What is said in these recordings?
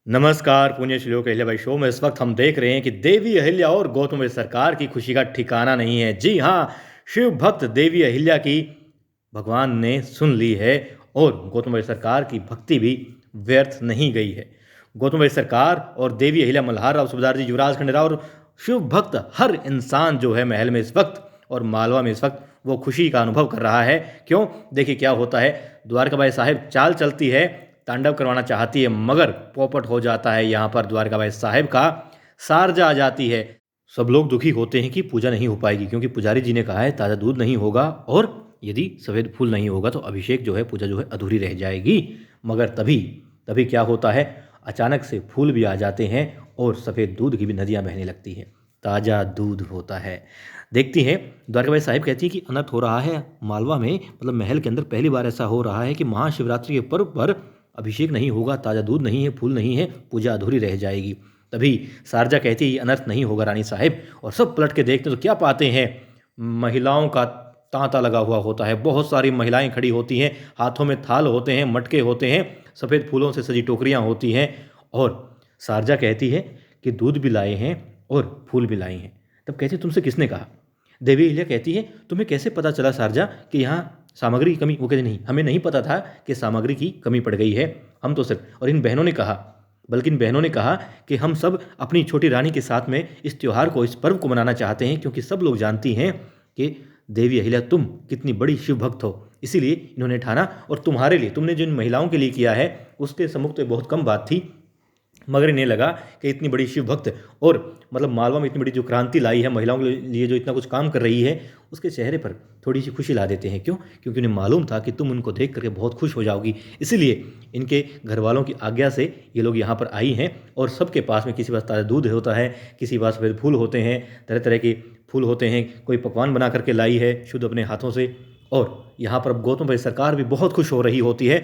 नमस्कार पुण्य श्लोक अहिल्या भाई शो में इस वक्त हम देख रहे हैं कि देवी अहिल्या और गौतम भाई सरकार की खुशी का ठिकाना नहीं है। जी हाँ, शिव भक्त देवी अहिल्या की भगवान ने सुन ली है और गौतम भाई सरकार की भक्ति भी व्यर्थ नहीं गई है। गौतम भाई सरकार और देवी अहिल्या, मल्हार राव सूबेदार जी, युवराज खंडेराव और शिव भक्त हर इंसान जो है महल में इस वक्त और मालवा में इस वक्त वो खुशी का अनुभव कर रहा है। क्यों? देखिए क्या होता है। द्वारकाबाई साहिब चाल चलती है, तांडव करवाना चाहती है, मगर पोपट हो जाता है यहाँ पर द्वारकाबाई साहिब का। सारजा आ जाती है। सब लोग दुखी होते हैं कि पूजा नहीं हो पाएगी, क्योंकि पुजारी जी ने कहा है ताज़ा दूध नहीं होगा और यदि सफ़ेद फूल नहीं होगा तो अभिषेक जो है, पूजा जो है अधूरी रह जाएगी। मगर तभी तभी क्या होता है, अचानक से फूल भी आ जाते हैं और सफ़ेद दूध की भी नदियाँ बहने लगती हैं। ताज़ा दूध होता है। देखती हैं द्वारकाबाई साहिब कहती है कि अनर्थ हो रहा है मालवा में, मतलब महल के अंदर पहली बार ऐसा हो रहा है कि महाशिवरात्रि के पर्व पर अभिषेक नहीं होगा, ताज़ा दूध नहीं है, फूल नहीं है, पूजा अधूरी रह जाएगी। तभी सारजा कहती है ये अनर्थ नहीं होगा रानी साहिब, और सब पलट के देखते तो क्या पाते हैं, महिलाओं का तांता लगा हुआ होता है। बहुत सारी महिलाएं खड़ी होती हैं, हाथों में थाल होते हैं, मटके होते हैं, सफ़ेद फूलों से सजी टोकरियां होती हैं। और सारजा कहती है कि दूध भी लाए हैं और फूल भी लाए हैं। तब कहती तुमसे किसने कहा? देवी अहिल्या कहती है तुम्हें कैसे पता चला सारजा कि यहाँ सामग्री की कमी? वो कहते नहीं, हमें नहीं पता था कि सामग्री की कमी पड़ गई है। हम तो सिर्फ, और इन बहनों ने कहा, बल्कि इन बहनों ने कहा कि हम सब अपनी छोटी रानी के साथ में इस त्यौहार को, इस पर्व को मनाना चाहते हैं, क्योंकि सब लोग जानती हैं कि देवी अहिल्या तुम कितनी बड़ी शिव भक्त हो। इसीलिए इन्होंने ठाना, और तुम्हारे लिए, तुमने जिन महिलाओं के लिए किया है उसके सम्मुख तो बहुत कम बात थी, मगर इन्हें लगा कि इतनी बड़ी शिव भक्त और मतलब मालवा में इतनी बड़ी जो क्रांति लाई है, महिलाओं के लिए जो इतना कुछ काम कर रही है, उसके चेहरे पर थोड़ी सी खुशी ला देते हैं। क्यों? क्योंकि उन्हें मालूम था कि तुम उनको देख करके बहुत खुश हो जाओगी। इसीलिए इनके घर वालों की आज्ञा से ये लोग यहाँ पर आई हैं, और सबके पास में किसी पास ताज़ा दूध होता है, किसी पास सफ़ेद फूल होते हैं, तरह तरह के फूल होते हैं, कोई पकवान बना करके लाई है शुद्ध अपने हाथों से। और यहाँ पर गौतम भाई सरकार भी बहुत खुश हो रही होती है,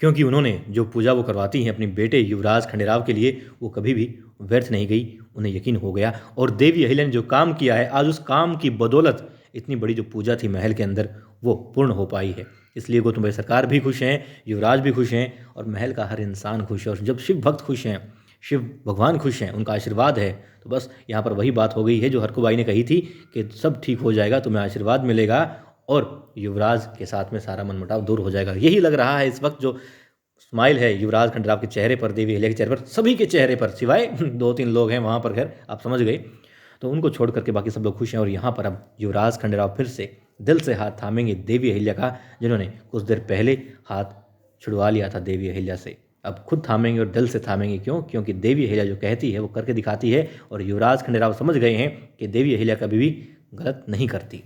क्योंकि उन्होंने जो पूजा वो करवाती हैं अपने बेटे युवराज खंडेराव के लिए, वो कभी भी व्यर्थ नहीं गई। उन्हें यकीन हो गया, और देवी अहिल्या ने जो काम किया है, आज उस काम की बदौलत इतनी बड़ी जो पूजा थी महल के अंदर, वो पूर्ण हो पाई है। इसलिए गौतम भाई सरकार भी खुश हैं, युवराज भी खुश हैं, और महल का हर इंसान खुश है। और जब शिव भक्त खुश हैं, शिव भगवान खुश हैं, उनका आशीर्वाद है, तो बस यहाँ पर वही बात हो गई है जो हरकुबाई ने कही थी कि सब ठीक हो जाएगा, तुम्हें आशीर्वाद मिलेगा और युवराज के साथ में सारा मनमुटाव दूर हो जाएगा। यही लग रहा है इस वक्त जो स्माइल है युवराज खंडेराव के चेहरे पर, देवी अहिल्या के चेहरे पर, सभी के चेहरे पर, सिवाय 2-3 लोग हैं वहाँ पर, खैर आप समझ गए। तो उनको छोड़ करके बाकी सब लोग खुश हैं। और यहाँ पर अब युवराज खंडेराव फिर से दिल से हाथ थामेंगे देवी अहिल्या का, जिन्होंने कुछ देर पहले हाथ छुड़वा लिया था देवी अहिल्या से। अब खुद थामेंगे और दिल से थामेंगे। क्यों? क्योंकि देवी अहिल्या जो कहती है वो करके दिखाती है, और युवराज खंडेराव समझ गए हैं कि देवी अहिल्या कभी भी गलत नहीं करती।